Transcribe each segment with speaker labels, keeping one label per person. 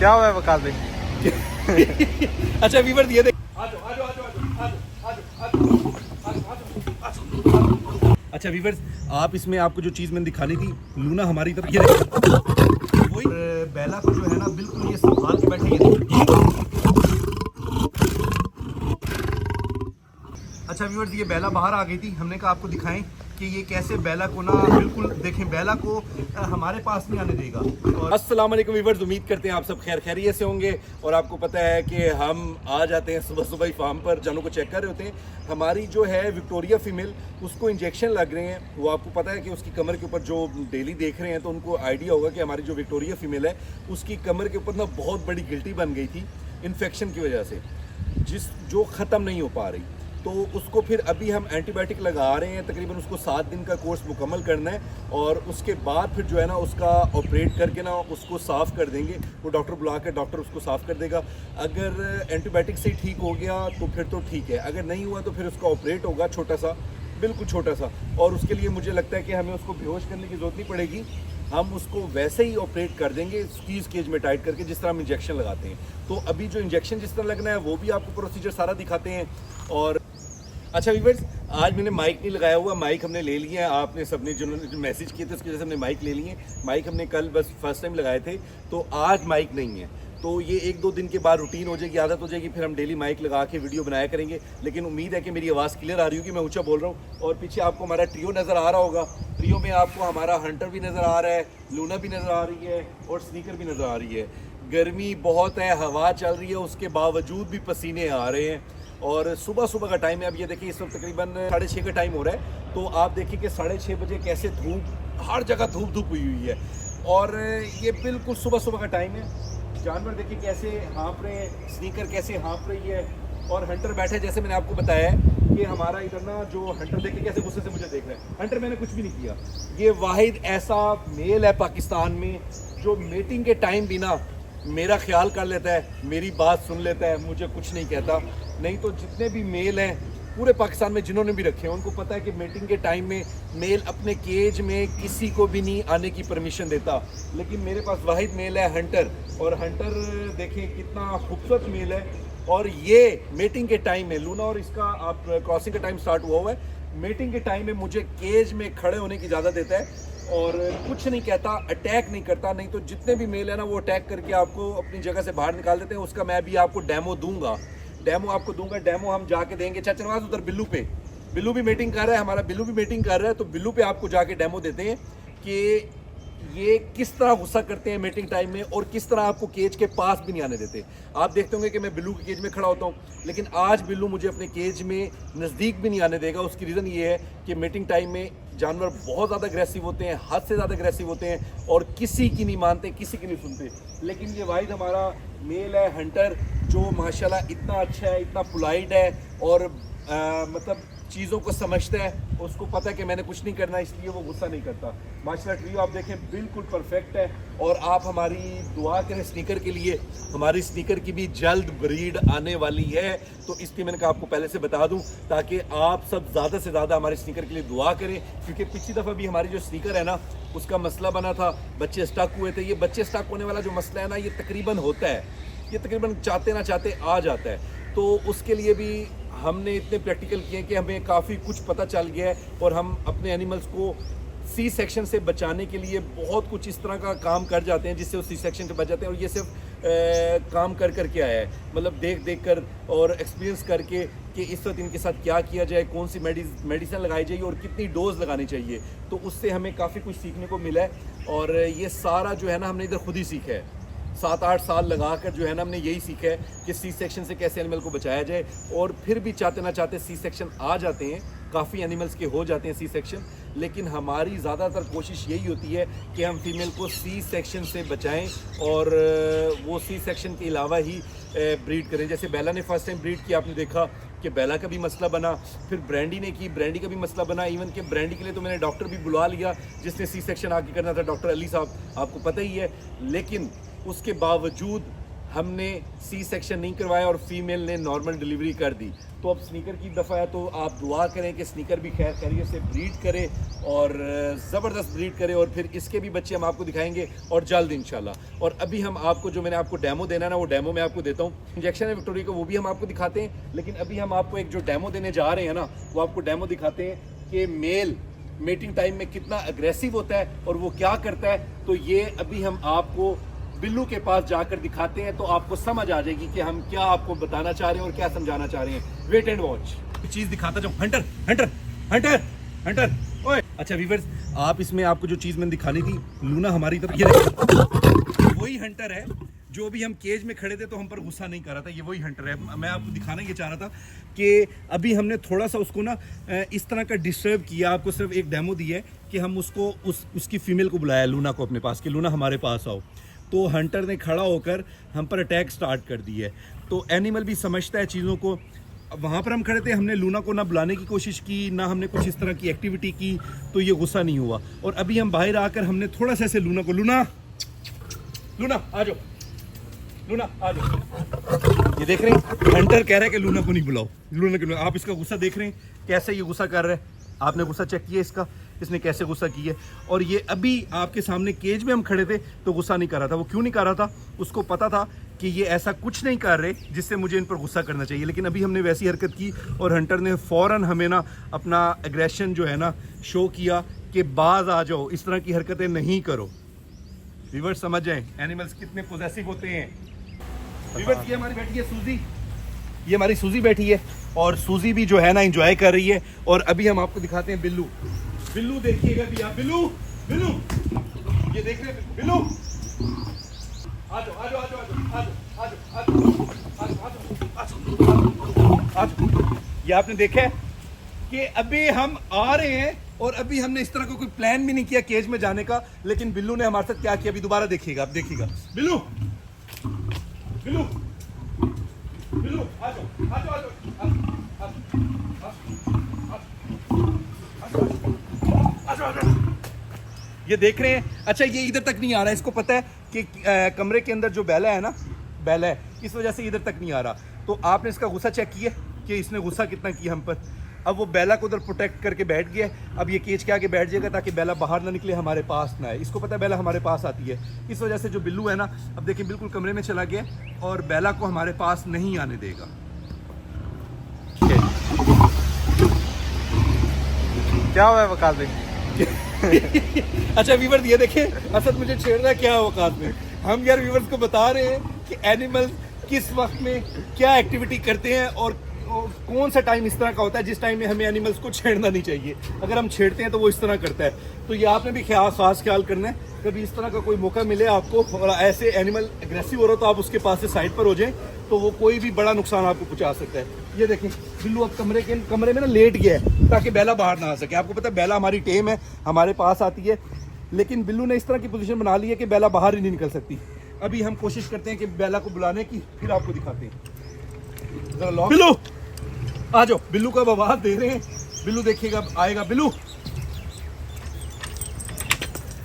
Speaker 1: क्या हुआ है वकास भाई?
Speaker 2: अच्छा वीवर ये देख, अच्छा वीवर्स, आप इसमें आपको जो चीज़ मैंने दिखानी थी, लूना हमारी तरफ ये वही बेला को जो है ना बिल्कुल ये संभाल के बैठे ये। अच्छा व्यूअर्स, ये बेला बाहर आ गई थी, हमने कहा आपको दिखाएं कि ये कैसे बेला को ना बिल्कुल देखें, बेला को हमारे पास नहीं आने देगा। और अस्सलाम वालेकुम व्यूअर्स, उम्मीद करते हैं आप सब खैर खैरियत से होंगे। और आपको पता है कि हम आ जाते हैं सुबह सुबह ही फार्म पर, जानों को चेक कर रहे होते हैं। हमारी जो है विक्टोरिया फीमेल, उसको इंजेक्शन लग रहे हैं। वो आपको पता है कि उसकी कमर के ऊपर जो डेली देख रहे हैं तो उनको आइडिया होगा कि हमारी जो विक्टोरिया फीमेल है उसकी कमर के ऊपर ना बहुत बड़ी गिल्टी बन गई थी इन्फेक्शन की वजह से, जो ख़त्म नहीं हो पा रही। तो उसको फिर अभी हम एंटीबायोटिक लगा रहे हैं, तकरीबन उसको 7 दिन का कोर्स मुकम्मल करना है। और उसके बाद फिर जो है ना उसका ऑपरेट करके ना उसको साफ़ कर देंगे। वो डॉक्टर बुला कर डॉक्टर उसको साफ़ कर देगा। अगर एंटीबायोटिक से ही ठीक हो गया तो फिर तो ठीक है, अगर नहीं हुआ तो फिर उसका ऑपरेट होगा, छोटा सा, बिल्कुल छोटा सा। और उसके लिए मुझे लगता है कि हमें उसको बेहोश करने की ज़रूरत नहीं पड़ेगी, हम उसको वैसे ही ऑपरेट कर देंगे स्क्वीज़ केज में टाइट करके, जिस तरह हम इंजेक्शन लगाते हैं। तो अभी जो इंजेक्शन जिस तरह लगना है वो भी आपको प्रोसीजर सारा दिखाते हैं। और अच्छा व्यूअर्स, आज मैंने माइक नहीं लगाया हुआ, माइक हमने ले लिया है। आपने सबने जो मैसेज किए थे उसकी वजह से हमने माइक ले लिए। माइक हमने कल बस फर्स्ट टाइम लगाए थे, तो आज माइक नहीं है। तो ये 1-2 दिन के बाद रूटीन हो जाएगी, आदत हो जाएगी, फिर हम डेली माइक लगा के वीडियो बनाया करेंगे। लेकिन उम्मीद है कि मेरी आवाज़ क्लियर आ रही होगी, मैं ऊंचा बोल रहा हूँ। और पीछे आपको हमारा ट्रियो नज़र आ रहा होगा। ट्रियो में आपको हमारा हंटर भी नज़र आ रहा है, लूना भी नज़र आ रही है और स्नीकर भी नज़र आ रही है। गर्मी बहुत है, हवा चल रही है, उसके बावजूद भी पसीने आ रहे हैं। और सुबह सुबह का टाइम है। अब ये देखिए इस वक्त तकरीबन 6:30 का टाइम हो रहा है। तो आप देखिए कि 6:30 बजे कैसे धूप, हर जगह धूप धूप हुई हुई है। और ये बिल्कुल सुबह सुबह का टाइम है। जानवर देखिए कैसे हाँफ रहे हैं, स्नीकर कैसे हाँफ रही है। और हंटर बैठे, जैसे मैंने आपको बताया है कि हमारा इधर ना जो हंटर देखिए कैसे गुस्से से मुझे देख रहा है। हंटर मैंने कुछ भी नहीं किया। ये वाहिद ऐसा मेल है पाकिस्तान में जो मीटिंग के टाइम भी ना मेरा ख्याल कर लेता है, मेरी बात सुन लेता है, मुझे कुछ नहीं कहता। नहीं तो जितने भी मेल हैं पूरे पाकिस्तान में जिन्होंने भी रखे हैं उनको पता है कि मीटिंग के टाइम में मेल अपने केज में किसी को भी नहीं आने की परमिशन देता। लेकिन मेरे पास वाहिद मेल है हंटर, और हंटर देखें कितना खूबसूरत मेल है। और ये मीटिंग के टाइम में लूना और इसका आप क्रॉसिंग का टाइम स्टार्ट हुआ हुआ है। मीटिंग के टाइम में मुझे केज में खड़े होने की इजाज़त देता है और कुछ नहीं कहता, अटैक नहीं करता। नहीं तो जितने भी मेल है ना वो अटैक करके आपको अपनी जगह से बाहर निकाल देते हैं। उसका मैं भी आपको डेमो दूंगा, डेमो आपको दूंगा। डेमो हम जाके देंगे। चाचा नवाज उधर बिल्लू पे, बिल्लू भी मीटिंग कर रहा है, हमारा बिल्लू भी मीटिंग कर रहा है। तो बिल्लू पे आपको जाके डेमो देते हैं कि ये किस तरह गुस्सा करते हैं मीटिंग टाइम में और किस तरह आपको केज के पास भी नहीं आने देते। आप देखते होंगे कि मैं बिल्लू के केज में खड़ा होता हूँ, लेकिन आज बिल्लू मुझे अपने केज में नज़दीक भी नहीं आने देगा। उसकी रीज़न ये है कि मीटिंग टाइम में जानवर बहुत ज़्यादा अग्रेसिव होते हैं, हद से ज़्यादा अग्रेसिव होते हैं और किसी की नहीं मानते, किसी की नहीं सुनते। लेकिन ये वाहिद हमारा मेल है हंटर जो माशाल्लाह इतना अच्छा है, इतना पोलाइट है और मतलब चीज़ों को समझता है। उसको पता है कि मैंने कुछ नहीं करना, इसलिए वो गुस्सा नहीं करता। माशाल्लाह ट्रियो आप देखें बिल्कुल परफेक्ट है। और आप हमारी दुआ करें स्नीकर के लिए, हमारी स्नीकर की भी जल्द ब्रीड आने वाली है। तो इसलिए मैंने कहा आपको पहले से बता दूं ताकि आप सब ज़्यादा से ज़्यादा हमारे स्नीकर के लिए दुआ करें। क्योंकि पिछली दफ़ा भी हमारी जो स्नीकर है ना उसका मसला बना था, बच्चे स्टक हुए थे। ये बच्चे स्टक होने वाला जो मसला है ना ये तकरीबन होता है, ये तकरीबन चाहते ना चाहते आ जाता है। तो उसके लिए भी हमने इतने प्रैक्टिकल किए कि हमें काफ़ी कुछ पता चल गया है। और हम अपने एनिमल्स को सी सेक्शन से बचाने के लिए बहुत कुछ इस तरह का काम कर जाते हैं जिससे वो सी सेक्शन से बच जाते हैं। और ये सिर्फ काम कर के आया है, मतलब देख देख कर और एक्सपीरियंस करके कि इस वक्त इनके साथ क्या किया जाए, कौन सी मेडिसिन लगाई जाएगी और कितनी डोज लगानी चाहिए। तो उससे हमें काफ़ी कुछ सीखने को मिला है। और ये सारा जो है ना हमने इधर खुद ही सीखा है। 7-8 साल लगाकर जो है ना हमने यही सीखा है कि सी सेक्शन से कैसे एनिमल को बचाया जाए। और फिर भी चाहते ना चाहते सी सेक्शन आ जाते हैं, काफ़ी एनिमल्स के हो जाते हैं सी सेक्शन। लेकिन हमारी ज़्यादातर कोशिश यही होती है कि हम फीमेल को सी सेक्शन से बचाएं और वो सी सेक्शन के अलावा ही ब्रीड करें। जैसे बेला ने फर्स्ट टाइम ब्रीड किया, आपने देखा कि बेला का भी मसला बना, फिर ब्रांडी ने की, ब्रांडी का भी मसला बना। इवन कि ब्रांडी के लिए तो मैंने डॉक्टर भी बुला लिया जिसने सी सेक्शन आके करना था, डॉक्टर अली साहब, आपको पता ही है। लेकिन उसके बावजूद हमने सी सेक्शन नहीं करवाया और फीमेल ने नॉर्मल डिलीवरी कर दी। तो अब स्नीकर की दफ़ा है, तो आप दुआ करें कि स्नीकर भी खैर खैरियत से ब्रीड करे और ज़बरदस्त ब्रीड करे, और फिर इसके भी बच्चे हम आपको दिखाएंगे और जल्द इंशाल्लाह। और अभी हम आपको जो मैंने आपको डेमो देना ना, वो डेमो मैं आपको देता हूँ। इंजेक्शन है विक्टोरिया को, वो भी हम आपको दिखाते हैं, लेकिन अभी हम आपको एक जो डेमो देने जा रहे हैं ना, वो आपको डेमो दिखाते हैं कि मेल मेटिंग टाइम में कितना अग्रेसिव होता है और वो क्या करता है। तो ये अभी हम आपको बिल्लू के पास जाकर दिखाते हैं, तो आपको समझ आ जाएगी कि हम क्या आपको बताना चाह रहे हैं और क्या समझाना चाह रहे हैं। Wait and watch. चीज दिखाता जाऊं। Hunter hunter hunter hunter. ओए अच्छा वीवर्स, आप इसमें आपको जो चीज मैंने दिखानी थी, लूना हमारी तरफ, ये देखो वही हंटर है जो भी हम केज में खड़े थे तो हम पर गुस्सा नहीं कर रहा था। ये वही हंटर है। मैं आपको दिखाना ये चाह रहा था कि अभी हमने थोड़ा सा उसको ना इस तरह का डिस्टर्ब किया। आपको सिर्फ एक डेमो दी है कि हम उसको उसकी फीमेल को बुलाया, लूना को अपने पास, कि लूना हमारे पास आओ। तो हंटर ने खड़ा होकर हम पर अटैक स्टार्ट कर दी है। तो एनिमल भी समझता है चीज़ों को। वहाँ पर हम खड़े थे, हमने लूना को ना बुलाने की कोशिश की, ना हमने कुछ इस तरह की एक्टिविटी की, तो ये गुस्सा नहीं हुआ। और अभी हम बाहर आकर हमने थोड़ा सा ऐसे लूना को, लूना लूना आ जाओ, लूना आ जाओ। ये देख रहे हैं हंटर कह रहा है कि लूना को नहीं बुलाओ, लूना को। आप इसका गुस्सा देख रहे हैं कैसे ये गुस्सा कर रहा है। आपने गुस्सा चेक किया इसका, इसने कैसे गुस्सा किया। और ये अभी आपके सामने केज में हम खड़े थे तो गुस्सा नहीं कर रहा था। वो क्यों नहीं कर रहा था? उसको पता था कि ये ऐसा कुछ नहीं कर रहे जिससे मुझे इन पर गुस्सा करना चाहिए। लेकिन अभी हमने वैसी हरकत की और हंटर ने फ़ौरन हमें ना अपना एग्रेशन जो है ना शो किया कि बाज आ जाओ, इस तरह की हरकतें नहीं करो। व्यूअर्स समझ जाएं एनिमल्स कितने पॉजेसिव होते हैं। व्यूअर्स ये हमारी बैठी है सूजी, ये हमारी सूजी बैठी है और सूजी भी जो है ना एंजॉय कर रही है। और अभी हम आपको दिखाते हैं बिल्लू। बिल्लू देखिएगा भी आप, बिल्लू बिल्लू ये देख रहे हैं बिल्लू। आ जाओ आ जाओ आ जाओ आ जाओ आ जाओ आ जाओ आ जाओ। ये आपने देखा है कि अभी हम आ रहे हैं और अभी हमने इस तरह का कोई प्लान भी नहीं किया केज में जाने का, लेकिन बिल्लू ने हमारे साथ क्या किया अभी दोबारा देखिएगा। आप देखिएगा बिल्लू बिल्लू बिल्लू आ जाओ आ जाओ आ जाओ। ये देख रहे हैं। अच्छा ये इधर तक नहीं आ रहा है, इसको पता है कि कमरे के अंदर जो बैला है ना, बैला है, इस वजह से इधर तक नहीं आ रहा। तो आपने इसका गुस्सा चेक किया कि इसने गुस्सा कितना किया हम पर। अब वो बैला को उधर प्रोटेक्ट करके बैठ गया। अब ये केज के आगे बैठ जाएगा ताकि बैला बाहर ना निकले, हमारे पास ना आए। इसको पता है बैला हमारे पास आती है, इस वजह से जो बिल्लू है ना, अब देखिए बिल्कुल कमरे में चला गया और बैला को हमारे पास नहीं आने देगा।
Speaker 1: क्या हुआ है वकास भाई?
Speaker 2: अच्छा व्यूअर्स ये देखें, असद मुझे छेड़ रहा है क्या औकात में। हम यार व्यूअर्स को बता रहे हैं कि एनिमल्स किस वक्त में क्या एक्टिविटी करते हैं और कौन सा टाइम इस तरह का होता है जिस टाइम में हमें एनिमल्स को छेड़ना नहीं चाहिए। अगर हम छेड़ते हैं तो वो इस तरह करता है। तो ये आपने भी खास ख्याल करना है, कभी इस तरह का कोई मौका मिले आपको और ऐसे एनिमल एग्रेसिव हो रहा हो तो आप उसके पास से साइड पर हो जाएं, तो वो कोई भी बड़ा नुकसान आपको पहुंचा सकता है। ये देखें बिल्लू अब कमरे में ना लेट गया है ताकि बैला बाहर ना आ सके। आपको पता है बैला हमारी टेम है, हमारे पास आती है, लेकिन बिल्लू ने इस तरह की पोजीशन बना ली है कि बैला बाहर ही नहीं निकल सकती। अभी हम कोशिश करते हैं कि बैला को बुलाने की, फिर आपको दिखाते हैं। जरा लॉक बिल्लू आ जाओ। बिल्लू को अब आवाज दे रहे हैं, बिल्लू देखिएगा आएगा। बिल्लू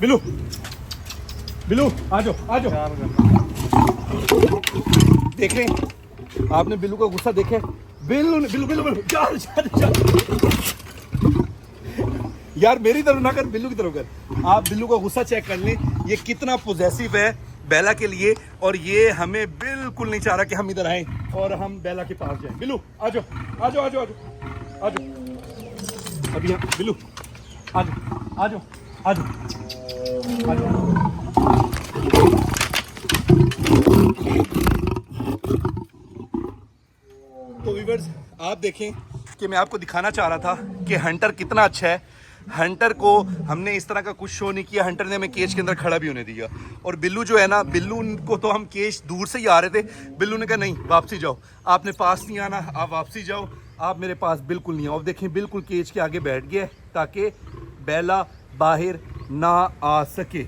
Speaker 2: बिल्लू बिल्लू आ जाओ आ जाओ। देख रहे हैं आपने बिल्लू का गुस्सा देखे। बिल्लू बिल्लू बिल्लू बिल्लू चल चल चल यार मेरी तरफ ना कर, बिल्लू की तरफ कर। आप बिल्लू का गुस्सा चेक कर लें, ये कितना पॉजेसिव है बैला के लिए। और ये हमें बिल्कुल नहीं चाह रहा कि हम इधर आए और हम बैला के पास जाएं। बिल्लू आ जाओ आ जाओ आ जाओ आ जाओ। अभी यहाँ बिल्लू आ जाओ आ जाओ आ जाओ आ जाओ। तो व्यूअर्स आप देखें कि मैं आपको दिखाना चाह रहा था कि हंटर कितना अच्छा है। हंटर को हमने इस तरह का कुछ शो नहीं किया, हंटर ने हमें केज के अंदर खड़ा भी होने दिया। और बिल्लू जो है ना, बिल्लू को तो हम केज दूर से ही आ रहे थे, बिल्लू ने कहा नहीं वापसी जाओ, आपने पास नहीं आना, आप वापसी जाओ, आप मेरे पास बिल्कुल नहीं आओ। अब देखें बिल्कुल केज के आगे बैठ गया ताकि बैला बाहर ना आ सके।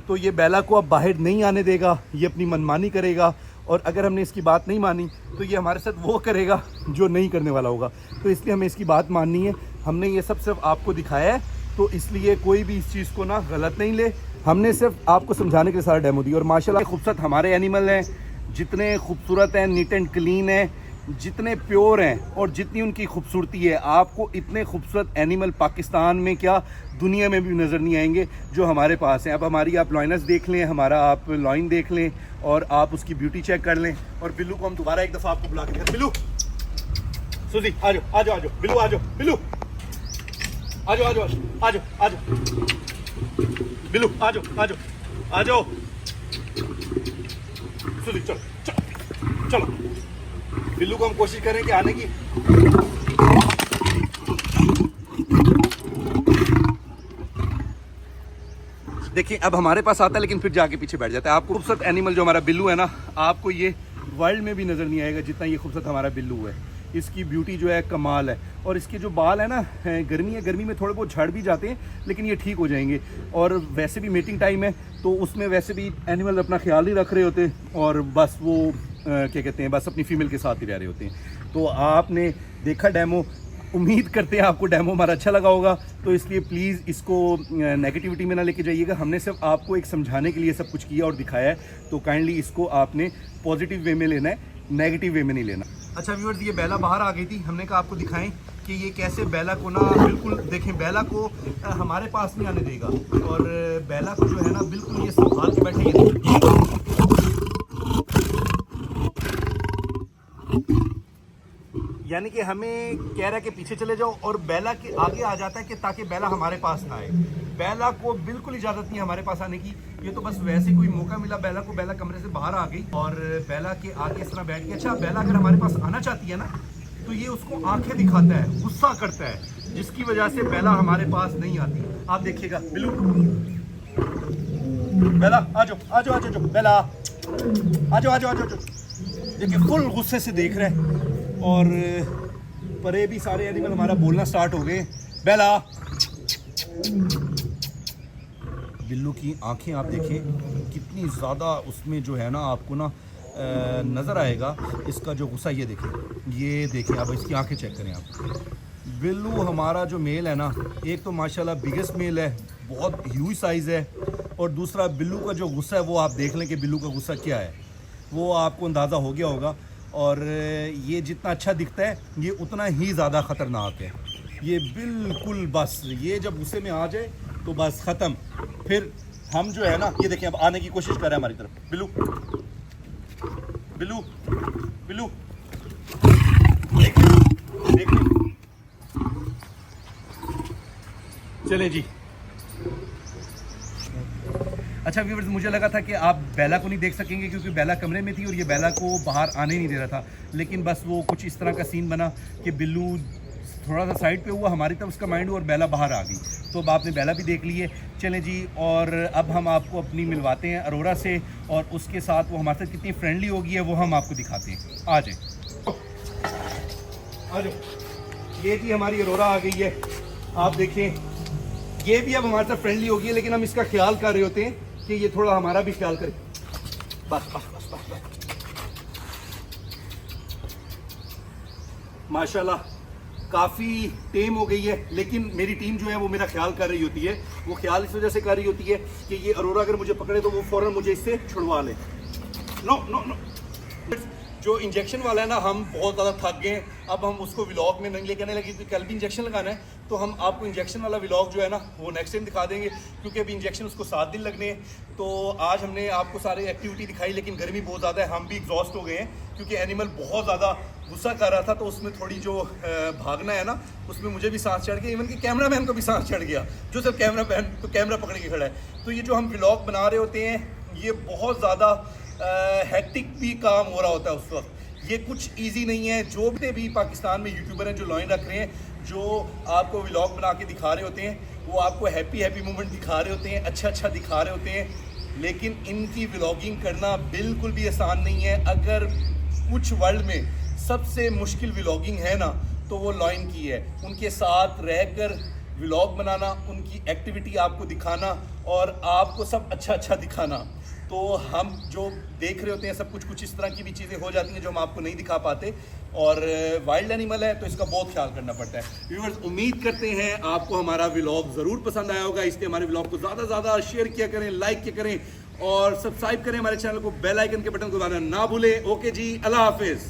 Speaker 2: तो ये बैला को अब बाहर नहीं आने देगा, ये अपनी मनमानी करेगा। और अगर हमने इसकी बात नहीं मानी तो ये हमारे साथ वो करेगा जो नहीं करने वाला होगा। तो इसलिए हमें इसकी बात माननी है। हमने ये सब सिर्फ आपको दिखाया है, तो इसलिए कोई भी इस चीज़ को ना गलत नहीं ले। हमने सिर्फ आपको समझाने के लिए सारा डेमो दी। और माशाल्लाह खूबसूरत हमारे एनिमल हैं, जितने खूबसूरत हैं, नीट एंड क्लीन है, जितने प्योर हैं और जितनी उनकी खूबसूरती है, आपको इतने खूबसूरत एनिमल पाकिस्तान में क्या दुनिया में भी नज़र नहीं आएंगे जो हमारे पास हैं। अब हमारी आप लॉइनस देख लें, हमारा आप लॉइन देख लें और आप उसकी ब्यूटी चेक कर लें। और बिल्लू को हम दोबारा एक दफ़ा आपको बुला के दिखाते। बिल्लू, सुजी आ जाओ आ जाओ आ जाओ, बिल्लू आ जाओ, बिल्लू आ जाओ आ जाओ आ जाओ आ जाओ, बिल्लू आ जाओ आ जाओ आ जाओ, सुजी चलो चलो चलो। बिल्लू को हम कोशिश करें कि आने की। देखिए अब हमारे पास आता है लेकिन फिर जाके पीछे बैठ जाता है। आपको खूबसूरत एनिमल जो हमारा बिल्लू है ना, आपको ये वर्ल्ड में भी नज़र नहीं आएगा जितना ये खूबसूरत हमारा बिल्लू है। इसकी ब्यूटी जो है कमाल है। और इसके जो बाल है ना, गर्मी है, गर्मी में थोड़े बहुत झड़ भी जाते हैं लेकिन ये ठीक हो जाएंगे। और वैसे भी मीटिंग टाइम है तो उसमें वैसे भी एनिमल अपना ख्याल ही रख रहे होते हैं और बस वो क्या कहते हैं, बस अपनी फीमेल के साथ ही रह रहे होते हैं। तो आपने देखा डेमो, उम्मीद करते हैं आपको डेमो हमारा अच्छा लगा होगा। तो इसलिए प्लीज़ इसको नेगेटिविटी में ना लेके जाइएगा। हमने सिर्फ आपको एक समझाने के लिए सब कुछ किया और दिखाया है, तो काइंडली इसको आपने पॉजिटिव वे में लेना है, नेगेटिव वे में नहीं लेना। अच्छा व्यूअर्स, ये बेला बाहर आ गई थी, हमने कहा आपको दिखाएं कि ये कैसे बेला को ना बिल्कुल देखें, बेला को हमारे पास नहीं आने देगा। और बेला को जो है ना बिल्कुल ये संभाल के बैठे, यानी कि हमें कह रहा है कि पीछे चले जाओ और बेला के आगे आ जाता है कि ताकि बेला हमारे पास ना आए। बेला को बिल्कुल इजाज़त नहीं है हमारे पास आने की। ये तो बस वैसे कोई मौका मिला बेला को, बेला कमरे से बाहर आ गई और बेला के आगे इस तरह बैठ गई। अच्छा, बेला अगर हमारे पास आना चाहती है ना तो ये उसको आंखें दिखाता है, गुस्सा करता है, जिसकी वजह से बेला हमारे पास नहीं आती। आप देखिएगा, बिल्लू बेला आ जाओ आ जाओ आ जाओ, बेला आ जाओ आ जाओ आ जाओ। देखिए फुल गुस्से से देख रहे हैं और परे भी सारे एनिमल हमारा बोलना स्टार्ट हो गए। बेला, बिल्लू की आंखें आप देखें कितनी ज़्यादा उसमें जो है ना आपको ना नज़र आएगा इसका जो गुस्सा। ये देखें आप इसकी आंखें चेक करें आप। बिल्लू हमारा जो मेल है ना, एक तो माशाल्लाह बिगेस्ट मेल है, बहुत ह्यूज साइज़ है, और दूसरा बिल्लू का जो गुस्सा है वो आप देख लें कि बिल्लू का गुस्सा क्या है, वो आपको अंदाज़ा हो गया होगा। और ये जितना अच्छा दिखता है ये उतना ही ज़्यादा ख़तरनाक है। ये बिल्कुल बस ये जब गुस्से में आ जाए तो बस ख़त्म। फिर हम जो है ना, ये देखें अब आने की कोशिश कर रहे हैं हमारी तरफ। बिल्लू बिल्लू बिल्लू देख चले जी। अच्छा व्यूअर्स, मुझे लगा था कि आप बेला को नहीं देख सकेंगे क्योंकि बेला कमरे में थी और ये बेला को बाहर आने नहीं दे रहा था, लेकिन बस वो कुछ इस तरह का सीन बना कि बिल्लू थोड़ा सा साइड पे हुआ, हमारी तरफ उसका माइंड हुआ और बेला बाहर आ गई। तो अब आपने बेला भी देख ली है। चलें जी, और अब हम आपको अपनी मिलवाते हैं अरोरा से और उसके साथ वो हमारे साथ कितनी फ्रेंडली हो गई है वो हम आपको दिखाते हैं। आ जाए आ जाओ। ये जी हमारी अरोरा आ गई है, आप देखें ये भी अब हमारे साथ फ्रेंडली हो गई है, लेकिन हम इसका ख्याल कर रहे होते हैं कि ये थोड़ा हमारा भी ख्याल करे। बस बस बस बस, बस। माशाल्लाह काफ़ी टेम हो गई है, लेकिन मेरी टीम जो है वो मेरा ख्याल कर रही होती है। वो ख्याल इस वजह से कर रही होती है कि ये अरोरा अगर मुझे पकड़े तो वो फ़ौरन मुझे इससे छुड़वा ले। नो नो नो, जो इंजेक्शन वाला है ना, हम बहुत ज़्यादा थक गए, अब हम उसको व्लॉग में नहीं लेके आने लगे क्योंकि कल भी इंजेक्शन लगाना है। तो हम आपको इंजेक्शन वाला व्लॉग जो है ना वो नेक्स्ट टाइम दिखा देंगे क्योंकि अभी इंजेक्शन उसको 7 दिन लगने हैं। तो आज हमने आपको सारी एक्टिविटी दिखाई, लेकिन गर्मी बहुत ज़्यादा है, हम भी एग्जॉस्ट हो गए हैं क्योंकि एनिमल बहुत ज़्यादा गुस्सा कर रहा था। तो उसमें थोड़ी जो भागना है ना, उसमें मुझे भी सांस चढ़ गया, इवन कि कैमरा मैन को भी सांस चढ़ गया जो सिर्फ कैमरा मैन तो कैमरा पकड़ के खड़ा है। तो ये जो हम व्लॉग बना रहे होते हैं ये बहुत ज़्यादा हैक्टिक भी काम हो रहा होता है उस वक्त। ये कुछ इजी नहीं है। जो भी पाकिस्तान में यूट्यूबर हैं जो लॉइन रख रहे हैं, जो आपको व्लॉग बना के दिखा रहे होते हैं, वो आपको हैप्पी मोमेंट दिखा रहे होते हैं, अच्छा दिखा रहे होते हैं, लेकिन इनकी व्लॉगिंग करना बिल्कुल भी आसान नहीं है। अगर कुछ वर्ल्ड में सबसे मुश्किल व्लॉगिंग है ना तो वो लॉइन की है। उनके साथ रहकर व्लॉग बनाना, उनकी एक्टिविटी आपको दिखाना और आपको सब अच्छा दिखाना। तो हम जो देख रहे होते हैं सब कुछ इस तरह की भी चीज़ें हो जाती हैं जो हम आपको नहीं दिखा पाते, और वाइल्ड एनिमल है तो इसका बहुत ख्याल करना पड़ता है। व्यूअर्स, उम्मीद करते हैं आपको हमारा व्लॉग ज़रूर पसंद आया होगा, इसलिए हमारे व्लॉग को ज़्यादा से ज़्यादा शेयर किया करें, लाइक किया करें और सब्सक्राइब करें हमारे चैनल को, बेल आइकन के बटन को दबाना ना भूलें। ओके जी, अल्लाह हाफिज।